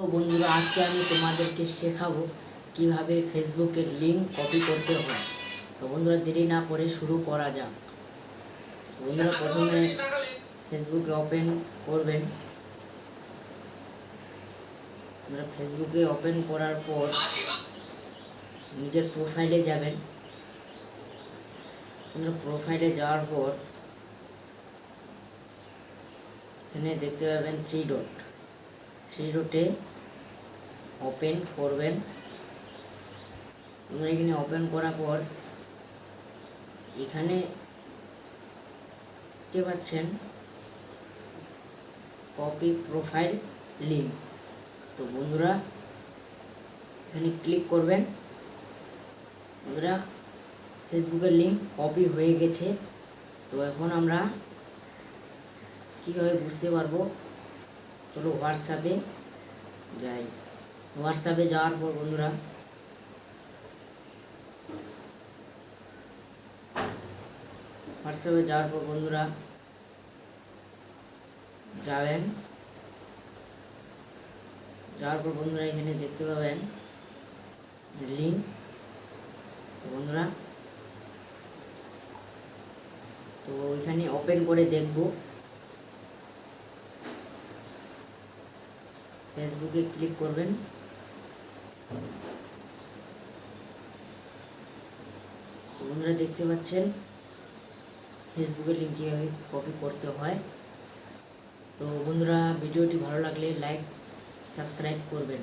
তো বন্ধুরা, আজকে আমি তোমাদেরকে শেখাবো কিভাবে ফেসবুকের লিঙ্ক কপি করতে হয়। তো বন্ধুরা, দেরি না করে শুরু করা যাক। বন্ধুরা, প্রথমে ফেসবুকে ওপেন করবেন। বন্ধুরা, ফেসবুকে ওপেন করার পর নিজের প্রোফাইলে যাবেন। বন্ধুরা, প্রোফাইলে যাওয়ার পর এখানে দেখতে পাবেন থ্রি ডটে ওপেন করবেন। বন্ধুরা, এখানে ওপেন করার পর এখানে দেখতে পাচ্ছেন কপি প্রোফাইল লিঙ্ক। তো বন্ধুরা, এখানে ক্লিক করবেন। বন্ধুরা, ফেসবুকের লিঙ্ক কপি হয়ে গেছে। তো এখন আমরা কীভাবে বুঝতে পারবো, চলো হোয়াটসঅ্যাপে যাই। হোয়াটসঅ্যাপে যাওয়ার পর বন্ধুরা যাওয়ার পর বন্ধুরা এখানে দেখতে পাবেন লিঙ্ক। তো বন্ধুরা, তো এখানে ওপেন করে দেখব। ফেসবুকে ক্লিক করবেন। তো বন্ধুরা, দেখতে পাচ্ছেন ফেসবুকের লিঙ্ক কীভাবে কপি করতে হয়। তো বন্ধুরা, ভিডিওটি ভালো লাগলে লাইক সাবস্ক্রাইব করবেন।